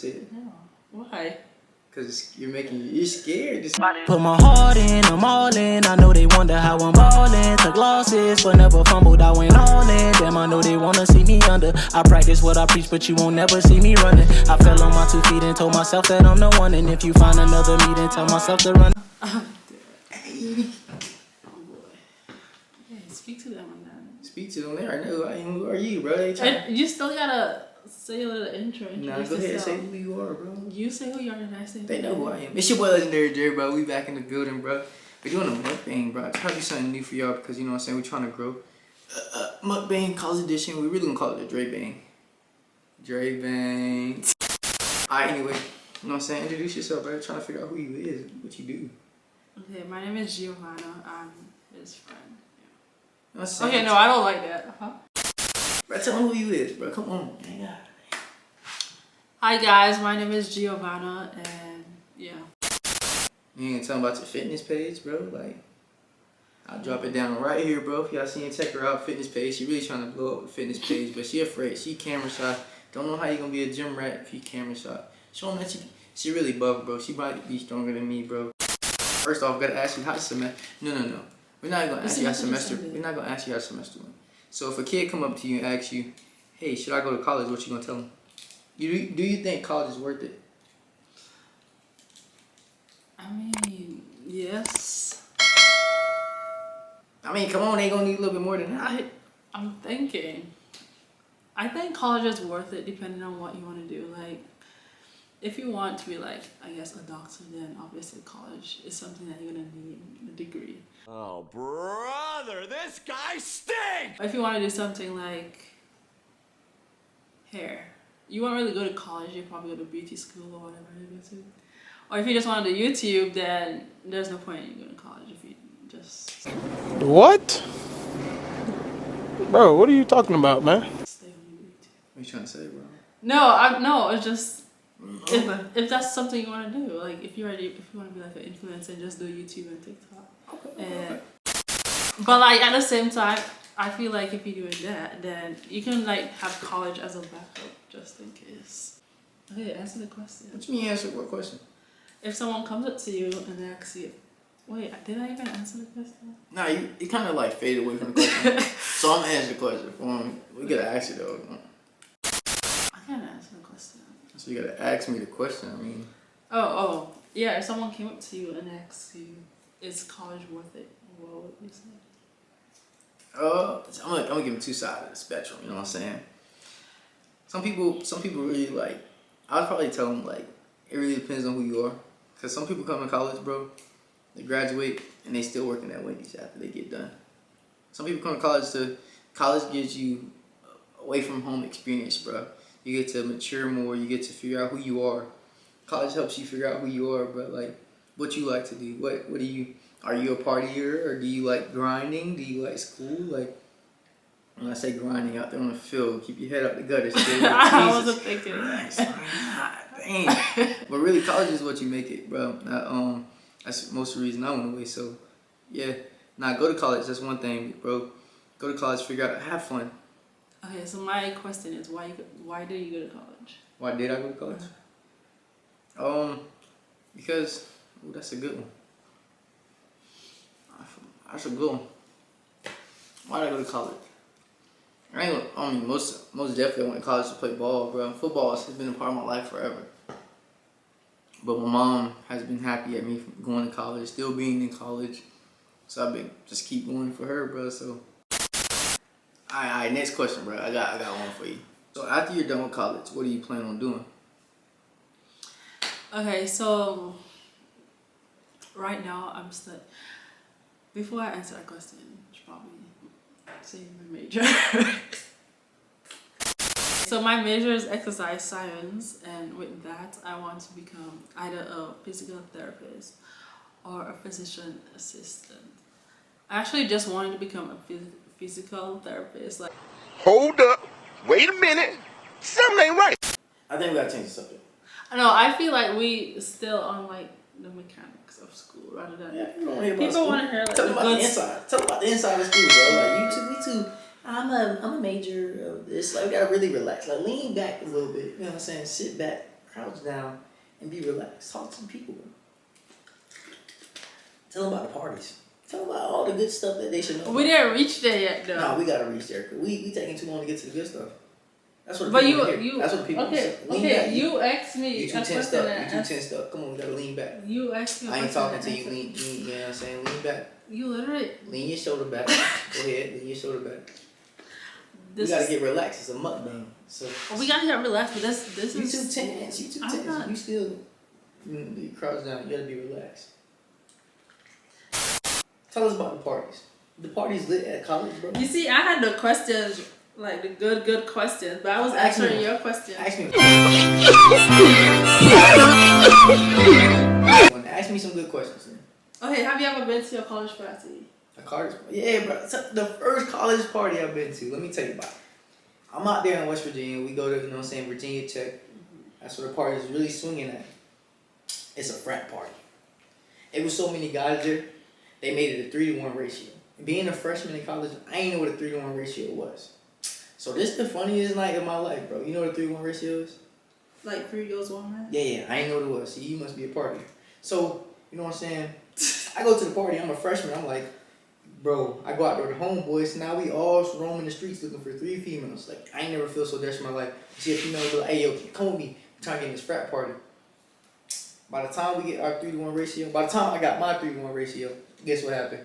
No. Why? Cause you're scared. Put my heart in, I'm all in. I know they wonder how I'm ballin'. Took losses, but never fumbled. I went all in. Damn, I know they wanna see me under. I practice what I preach, but you won't never see me running. I fell on my 2 feet and told myself that I'm the one. And if you find another me, then tell myself to run. Oh boy. Yeah, speak to them on that. Speak to them. They already know who are you, bro. You still gotta say a little intro. Nah, go ahead and say who you are, bro. You say who you are and I say who They know who I am. It's your boy Legendary Jerry, bro. We back in the building, bro. We're doing a mukbang, bro. Try to do something new for y'all because, you know what I'm saying, we're trying to grow. Mukkbang College Edition. We really gonna call it a Drebang. Drebangs. Alright, anyway. You know what I'm saying? Introduce yourself, bro. Trying to figure out who you is, what you do. Okay, my name is Giovanna. I'm his friend. You know what I'm Okay, no, I don't like that. Bro, tell them who you is, bro. Come on. Yeah. Hi guys, my name is Giovanna, and yeah. You ain't talking about your fitness page, bro? Like, I'll drop it down right here, bro. If y'all seen, check her out, fitness page. She really trying to blow up the fitness page, but she afraid. She camera shy. Don't know how you gonna be a gym rat if you camera shy. Show them that she really buff, bro. She might be stronger than me, bro. First off, gotta ask you how the semester. No. We're not gonna ask you how semester. We're not gonna ask you how semester went. So if a kid come up to you and ask you, "Hey, should I go to college?" What you gonna tell them? Do you think college is worth it? I mean, yes. I mean, come on, they gonna need a little bit more than that. I'm thinking. I think college is worth it depending on what you want to do. Like, if you want to be like, I guess, a doctor, then obviously college is something that you're gonna need a degree. Oh, brother, this guy stinks! If you want to do something like hair, you won't really go to college. You probably go to beauty school or whatever you go to. Or if you just want to do YouTube, then there's no point in going to college if you just What? Bro, what are you talking about, man? stay on YouTube. What are you trying to say, bro? No, it's just if that's something you want to do. Like if you want to be like an influencer and just do YouTube and TikTok. Okay. But like at the same time, I feel like if you're doing that, then you can like have college as a backup just in case. Okay, answer the question. What you mean answer what question? If someone comes up to you and asks you, wait, did I even answer the question? Nah, you kind of like faded away from the question. So I'm gonna answer the question for him. We gotta ask you though. I can't answer the question. So you gotta ask me the question. I mean. Oh, yeah. If someone came up to you and asked you, is college worth it? What would you say? I'm gonna give them two sides of the spectrum. You know what I'm saying? Some people really like. I'd probably tell them like it really depends on who you are. Cause some people come to college, bro. They graduate and they still working at Wendy's after they get done. Some people come to college gives you away from home experience, bro. You get to mature more. You get to figure out who you are. College helps you figure out who you are, but like what you like to do. What do you? Are you a partier or do you like grinding? Do you like school? Like when I say grinding out there on the field, keep your head up the gutter. I wasn't thinking. Dang. But really, college is what you make it, bro. That's most of the reason I went away. So yeah, go to college. That's one thing, bro. Go to college, figure out, have fun. Okay, so my question is, why did you go to college? Why did I go to college? Because that's a good one. That's a good one. Why did I go to college? I mean, most definitely I went to college to play ball, bro. Football has been a part of my life forever. But my mom has been happy at me going to college, still being in college. So I've been just keep going for her, bro. So, alright, next question, bro. I got one for you. So after you're done with college, what do you plan on doing? Okay, so right now I'm stuck. Before I answer that question, I should probably say my major. So my major is exercise science, and with that I want to become either a physical therapist or a physician assistant. I actually just wanted to become a physical therapist. Like, Hold up. Wait a minute. Something ain't right. I think we gotta change the subject. I know, I feel like we still on like the mechanics of school rather than people want to hear like tell them about the inside. Tell them about the inside of school, bro. Like we too. I'm a major of this. Like we gotta really relax. Like lean back a little bit. You know what I'm saying? Sit back. crouch down and be relaxed. Talk to the people, bro. Tell them about the parties. Tell them about all the good stuff that they should know. We didn't reach there yet, though. No, we gotta reach there. Cause we taking too long to get to the good stuff. That's what the But people you, hear. That's what the people okay, say. Lean okay, back. you asked me You a too question. tensed up. You too tensed up. Come on, we gotta lean back. You asked me a I ain't question talking and to I you. answered. You know what I'm saying? Lean back. You literally. Lean your shoulder back. Go ahead. Lean your shoulder back. We gotta get relaxed. It's a mukbang. So We gotta get relaxed, but this you is. too tense. You too I'm tense. not. You still you crouch down. You gotta be relaxed. Tell us about the parties. The parties lit at college, bro. You see, I had the questions, like the good questions, but I was Ask me answering one. your questions. Ask me. Ask me some good questions. Then. Okay, have you ever been to your college party? A college party? Yeah, bro. So the first college party I've been to. Let me tell you about it. I'm out there in West Virginia. We go to, you know what I'm saying, Virginia Tech. That's where the party is really swinging at. It's a frat party. It was so many guys there. They made it a 3-to-1 ratio. Being a freshman in college, I ain't know what a 3-to-1 ratio was. So this is the funniest night of my life, bro. You know what a 3-to-1 ratio is? Like 3 girls, 1 man? Yeah, I ain't know what it was. See, you must be a party. So, you know what I'm saying? I go to the party. I'm a freshman. I'm like, bro, I go out there with the homeboys. Now we all roaming the streets looking for 3 females. Like, I ain't never feel so desperate in my life. You see a female, be like, hey, yo, come with me. I'm trying to get in this frat party. By the time we get our 3-to-1 ratio, by the time I got my 3-to-1 ratio, guess what happened?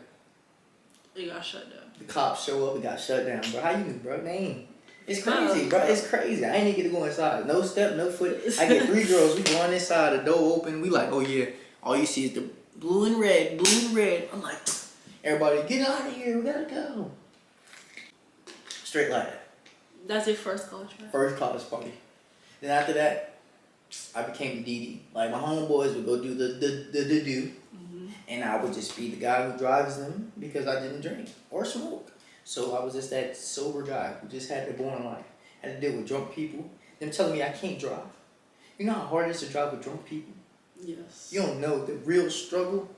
It got shut down. The cops show up, it got shut down, bro. How you knew, bro? Name. It's crazy, bro. It's crazy. I ain't even get to go inside. No step, no foot. I get 3 girls. We going inside, the door open. We like, oh yeah. All you see is the blue and red, blue and red. I'm like, everybody, get out of here. We gotta go. Straight like that. That's your first college party? First college party. Then after that, I became the DD. Like my homeboys would go do the do. And I would just be the guy who drives them because I didn't drink or smoke. So I was just that sober guy who just had the boring life. Had to deal with drunk people. Them telling me I can't drive. You know how hard it is to drive with drunk people? Yes. You don't know the real struggle.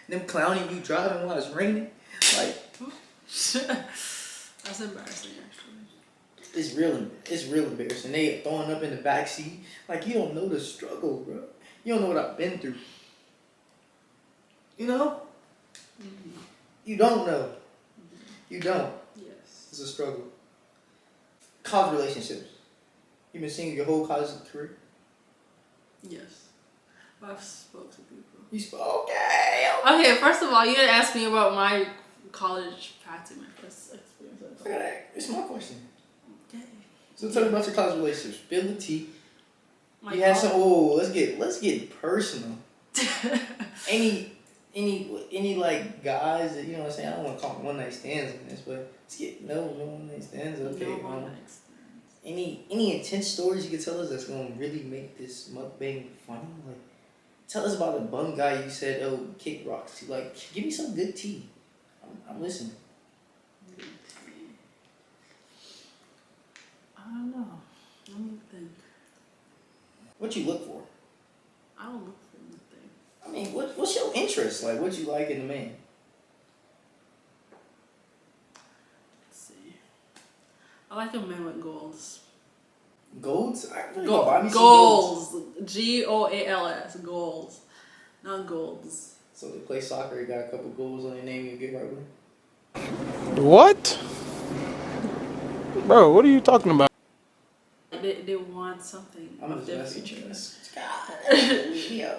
Them clowning you driving while it's raining. Like, That's embarrassing, actually. it's real embarrassing. They throwing up in the backseat. Like, you don't know the struggle, bro. You don't know what I've been through. You know? Mm-hmm. You don't know. Mm-hmm. You don't. Yes. It's a struggle. College relationships. You've been single your whole college career? Yes. I've spoke to people. You spoke. Okay. Okay, first of all, you didn't ask me about my college party, my first experience. Look at that. It's my question. Okay. So tell me about your college relationships. Spill the tea. My You had some. college- Oh, let's get personal. Any like guys that you know what I'm saying? I don't want to call them one night stands in this, but let's get no one night stands. Okay. No one night stands. Any intense stories you can tell us that's gonna really make this mukbang funny? Like, tell us about a bum guy you said, oh, kick rocks. Like, give me some good tea. I'm listening. I don't know. Let me think. What you look for? I don't look for anything. I mean, what's your interest? Like, what you like in a man? Let's see. I like a man with goals. Golds? I really gonna buy me some golds. Goals. Goals. Goals. Not golds. So to play soccer, you got a couple goals on your name, you get right with it? What? Bro, what are you talking about? They want something I'm of their just future. Yeah.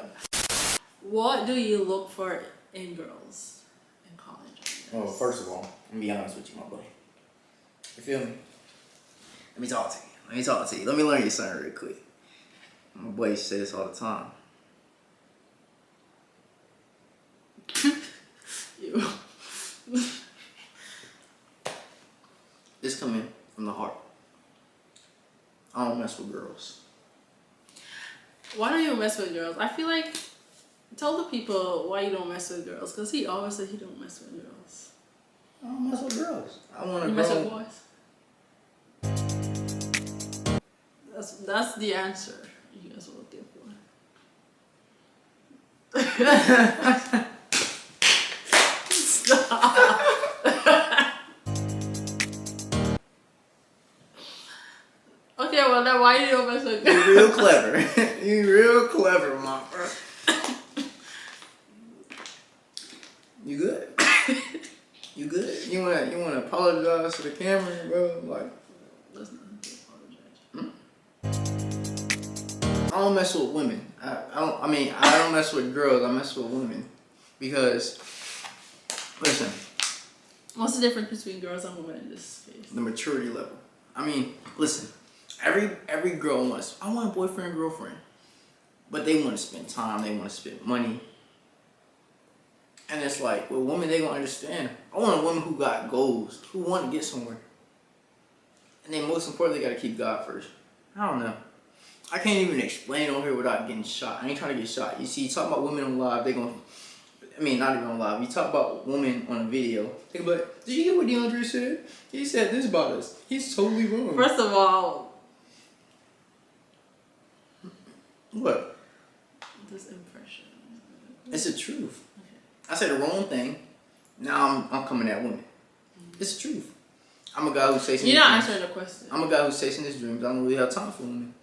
What do you look for in girls in college? Well, first of all, let me be honest with you, my boy. You feel me? Let me talk to you. Let me learn you something real quick. My boy says this all the time. You. This coming from the heart. I don't mess with girls. Why don't you mess with girls? I feel like tell the people why you don't mess with girls, because he always said he don't mess with girls. I don't mess with girls. I want to You mess with boys. That's the answer you guys will look for. Stop. Okay, well then why you don't mess with girls? You're real clever. You real clever, my bro. You good? You good? You wanna apologize to the camera, bro? Like, There's nothing to apologize. I don't mess with women. I don't mess with girls. I mess with women because, listen. What's the difference between girls and women in this case? The maturity level. I mean, listen. Every girl wants. I want a boyfriend, girlfriend, but they want to spend time. They want to spend money. And it's like, with women, they gonna understand. I want a woman who got goals, who want to get somewhere. And then most importantly, gotta keep God first. I don't know. I can't even explain on here without getting shot. I ain't trying to get shot. You see, you talk about women on live, they gonna, not even on live. You talk about women on a video, they gonna be like, did you hear what DeAndre said? He said this about us. He's totally wrong. First of all, What? this impression. It's the truth. I said the wrong thing. Now I'm coming at women. It's the truth. I'm a guy who's chasing. You're not answering the question. I'm a guy who's chasing his dreams. I don't really have time for women.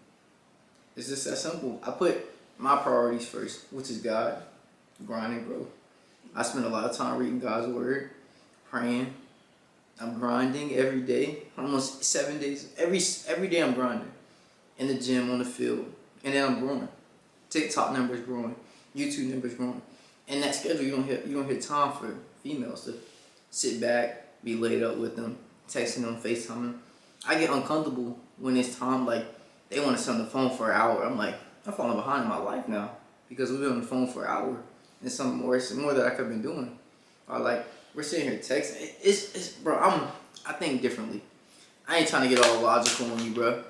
It's just that simple. I put my priorities first, which is God, grind and grow. I spend a lot of time reading God's word, praying. I'm grinding every day, almost 7 days. Every day I'm grinding. In the gym, on the field. And then I'm growing. TikTok numbers growing. YouTube numbers growing. In that schedule, you don't hit time for females to sit back, be laid up with them, texting them, FaceTiming. I get uncomfortable when it's time, like, they want to sit on the phone for an hour. I'm like, I'm falling behind in my life now because we've been on the phone for an hour. And it's more that I could have been doing. Or like, we're sitting here texting. It's bro, I think differently. I ain't trying to get all logical on you, bro.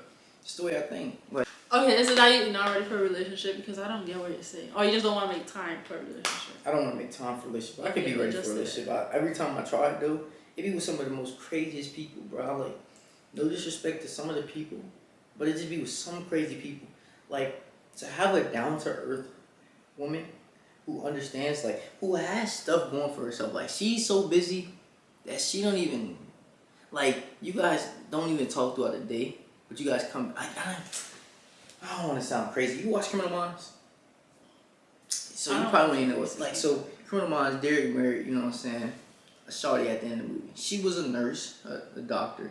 It's the way I think. Like, okay, is it that you're not ready for a relationship? Because I don't get what you're saying. Or you just don't want to make time for a relationship. I don't want to make time for a relationship. I could be ready for a relationship. Every time I try it, though, it be with some of the most craziest people, bro. I like, no disrespect to some of the people, but it just be with some crazy people. Like, to have a down-to-earth woman who understands, like, who has stuff going for herself. Like, she's so busy that she don't even, like, you guys don't even talk throughout the day, but you guys come, I don't want to sound crazy. You watch Criminal Minds? So you probably don't even know what's like. So Criminal Minds, Derek married, you know what I'm saying, a shawty at the end of the movie. She was a nurse, a doctor,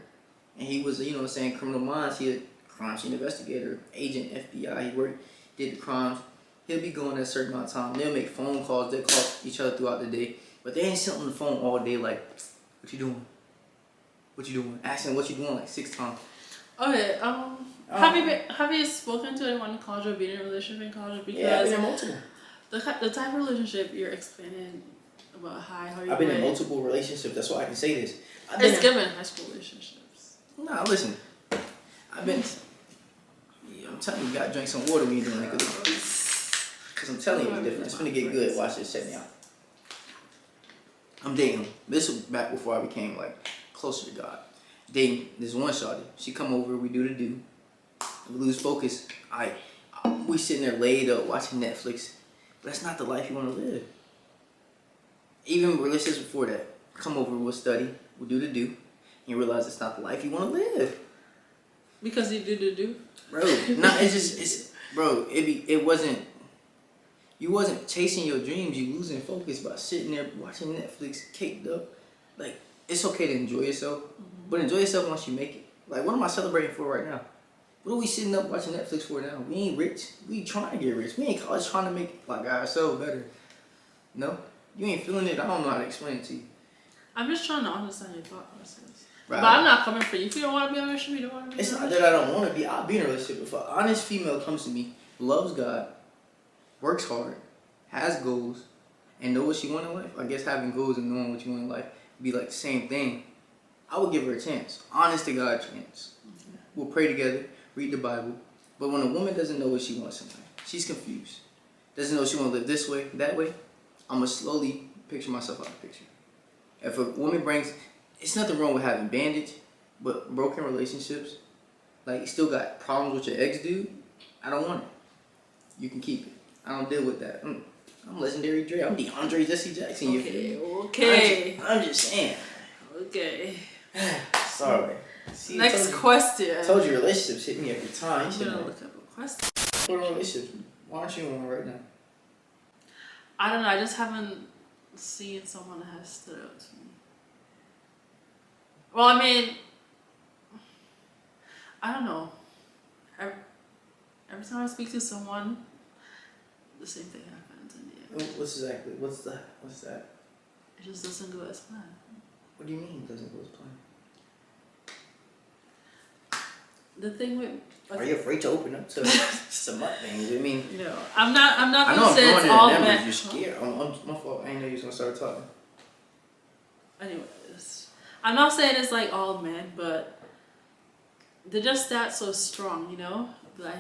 and he was, you know what I'm saying, Criminal Minds. He a crime scene investigator, agent, FBI. He did the crimes. He'll be going at a certain amount of time. They'll make phone calls. They'll call each other throughout the day, but they ain't sitting on the phone all day. Like, what you doing? What you doing? Asking what you doing like 6 times. Okay. Have you spoken to anyone in college or been in a relationship in college? Because yeah, I've been in multiple. The type of relationship you're explaining about how you're I've been in multiple relationships. That's why I can say this. It's given high school relationships. Nah, listen. I'm telling you, you gotta drink some water when you're doing it. Because I'm telling you it's different. It's gonna get good. Watch this. Check me out. I'm dating him. This was back before I became, like, closer to God. Dating this one shawty. She come over, we do the do. We lose focus. We sitting there laid up watching Netflix. But that's not the life you want to live. Even relationships before that. Come over, we'll study, we'll do the do. And you realize it's not the life you want to live. Because you do the do? Bro, it wasn't, you wasn't chasing your dreams, you losing focus by sitting there watching Netflix, caked up. Like, it's okay to enjoy yourself, but enjoy yourself once you make it. Like, what am I celebrating for right now? What are we sitting up watching Netflix for now? We ain't rich. We trying to get rich. We ain't college trying to make, like, ourselves better. No? You ain't feeling it. I don't know how to explain it to you. I'm just trying to understand your thought process. Right. But I'm not coming for you. If you don't want to be in a relationship, you don't want to be in a relationship. It's not that I don't want to be. I'll be in a relationship. If an honest female comes to me, loves God, works hard, has goals, and know what she wants in life, I guess having goals and knowing what you want in life would be like the same thing. I would give her a chance. Honest to God chance. Okay. We'll pray together, read the Bible. But when a woman doesn't know what she wants in life, she's confused. Doesn't know she want to live this way, that way, I'm going to slowly picture myself out of the picture. If a woman brings, it's nothing wrong with having bandage, but broken relationships, like, you still got problems with your ex dude, I don't want it. You can keep it. I don't deal with that. I'm legendary Dre. I'm DeAndre Jesse Jackson. Okay. I'm just saying. Okay. Sorry. See, Next question. Told you relationships hit me every time. I'm gonna look up a question. put on a relationship. Why aren't you in one right now? I don't know. I just haven't seen someone that has stood out to me. Well, I mean, I don't know. Every time I speak to someone, the same thing happens in the end. What's that? It just doesn't go as planned. What do you mean it doesn't go as planned? The thing with Are you afraid to open up to some mukbangs? I mean, you know, I'm not I know gonna I'm say throwing it's it all at them, men. but you're scared. My fault. I didn't know you was gonna start talking. Anyways, I'm not saying it's like all men, but they're just that so strong, you know, like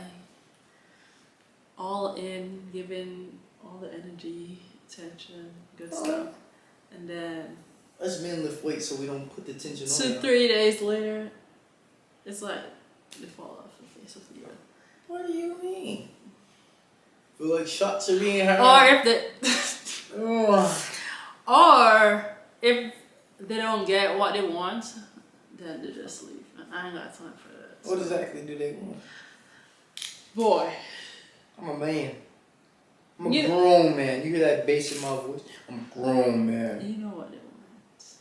all in, giving all the energy, attention, good stuff, and then Us men lift weights so we don't put the tension on. 2-3 days later, it's like they fall off the face of the earth. What do you mean? Feel like shots are being heard. Or if they, or if they don't get what they want, then they just leave. And I ain't got time for that. What exactly do they want? Boy, I'm a man. I'm a grown man. You hear that bass in my voice? I'm a grown man. you know what they want.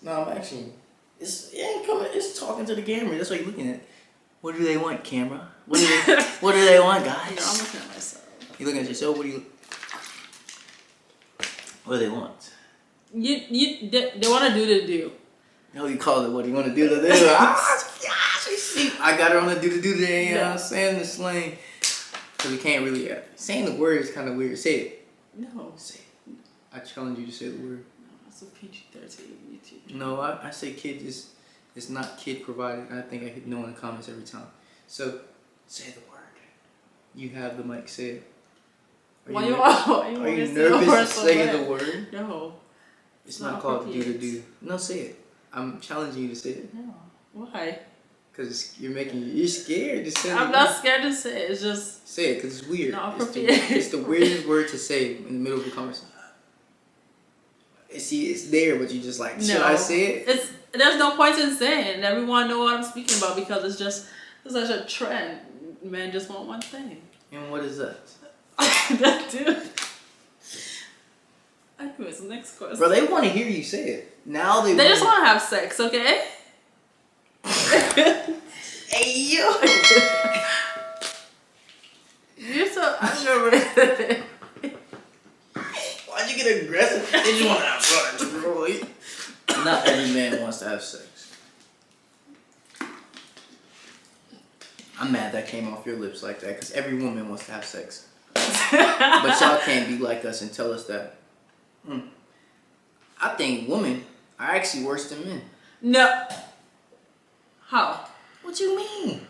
No, I'm actually. It ain't coming. It's talking to the camera. That's what you're looking at. What do they want, camera? What do they want, guys? You know, I'm looking at myself. You looking at yourself? What do they want? They want to do the do. No, you call it what do you want to do to do? I got her on the do to do today. You know what I'm saying? The slang. Because we can't really. Saying the word is kind of weird. Say it. No. Say it. I challenge you to say the word. No, it's a PG-13 YouTube. No, I say kid is. It's not kid provided. I think I hit no in the comments every time. So, say the word. You have the mic. Say it. Are you nervous to say the word? No. It's not called do to do. No, say it. I'm challenging you to say it. No. Why? Because you're scared to say it. I'm not scared to say it. It's just. Say it because it's weird. Not It's the weirdest word to say in the middle of a conversation. See, it's there, but you just like, should I say it? There's no point in saying. Everyone know what I'm speaking about because it's such a trend. Men just want one thing. And what is that? That dude. Anyways, next question. Bro, they want to hear you say it. Now they just want to have sex, okay? Hey, yo! You're so aggravated. Why'd you get aggressive? They just want to have sex, bro. Not every man wants to have sex. I'm mad that came off your lips like that because every woman wants to have sex. But y'all can't be like us and tell us that. I think women are actually worse than men. No. How? What you mean?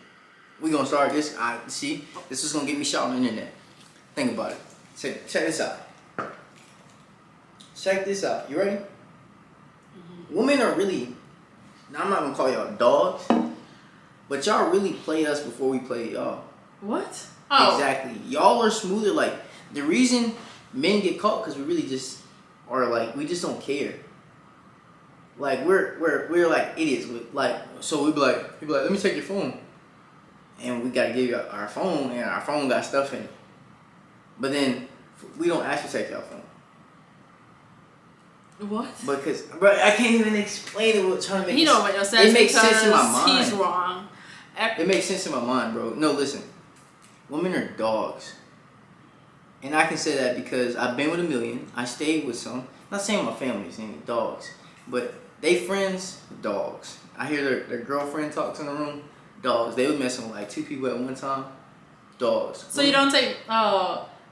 We gonna start this. See, this is gonna get me shot on the internet. Think about it. Check this out. Check this out. You ready? Women are really. Now I'm not gonna call y'all dogs, but y'all really play us before we play y'all. What? Oh. Exactly. Y'all are smoother. Like the reason men get caught because we really just are like we just don't care. Like we're like idiots. So we be like let me take your phone, and we gotta give you our phone, and our phone got stuff in it. But then we don't ask to take your phone. What? Because bro, I can't even explain it. What's trying to make he don't make no sense. It makes sense in my mind. He's wrong. It makes sense in my mind, bro. No, listen. Women are dogs. And I can say that because I've been with a million. I stayed with some. I'm not saying my family's any dogs. But they friends, dogs. I hear their girlfriend talks in the room, dogs. They were messing with like 2 people at one time, dogs. So you don't take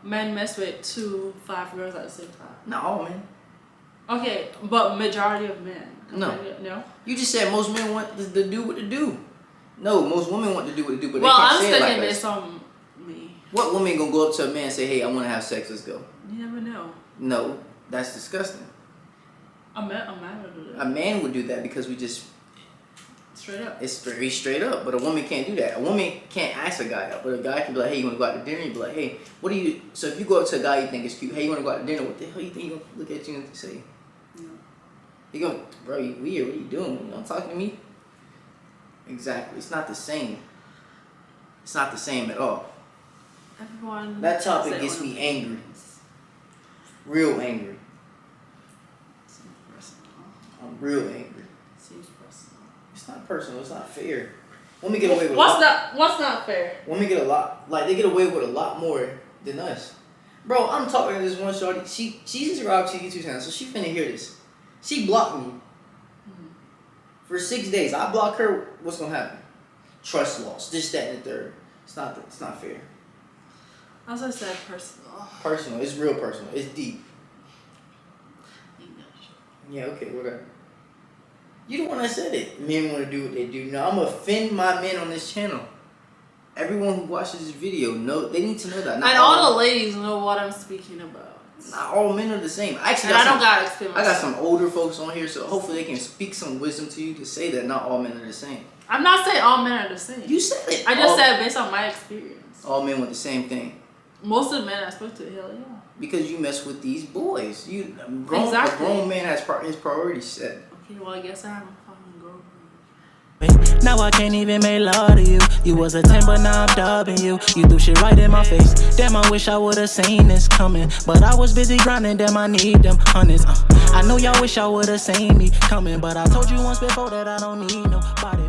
men mess with 2-5 girls at the same time? No, man. Okay, but majority of men. No. No? You just said most men want to do what to do. No, most women want to do what to do, but well, they can't I'm say it like thinking us. based on me. What woman gonna go up to a man and say, hey, I want to have sex, let's go? You never know. No, that's disgusting. A man would do that. A man would do that because we just... Straight up. It's very straight up, but a woman can't do that. A woman can't ask a guy out, but a guy can be like, hey, you want to go out to dinner? You'd be like, hey, what do you... So if you go up to a guy you think is cute, hey, you want to go out to dinner? What the hell you think he's going to look at you and say? No. He going, bro, you weird. What are you doing? You not talking to me? Exactly. It's not the same. It's not the same at all. Everyone. That topic has their gets own me angry. opinions. Real angry. Seems personal. I'm real angry. Seems personal. It's not personal. It's not fair. Women get away with What's not fair? Women get a lot. Like they get away with a lot more than us. Bro, I'm talking to this one shorty. She subscribed to YouTube channel, so she finna hear this. She blocked me for 6 days. I block her. What's gonna happen? Trust loss. This, that, and the third. It's not fair. As I said, personal. Personal. It's real personal. It's deep. English. Yeah. Okay. Whatever. You the one that said it. Men want to do what they do. Now I'm gonna offend my men on this channel. Everyone who watches this video they need to know that. And all the ladies know what I'm speaking about. Not all men are the same. Actually, And I don't gotta explain I myself. got some older folks on here, so hopefully they can speak some wisdom to you to say that not all men are the same. I'm not saying all men are the same. You said it. I just said based on my experience. all men want the same thing. Most of the men I spoke to, hell yeah. Because you mess with these boys. A Exactly. grown man has his priorities set. Okay, well I guess I'm a fucking girl. Now I can't even make love to you. You was a 10, but now I'm dubbing you. You threw shit right in my face. Damn, I wish I would've seen this coming. But I was busy grinding, damn, I need them hundreds. I know y'all wish y'all would've seen me coming. But I told you once before that I don't need nobody.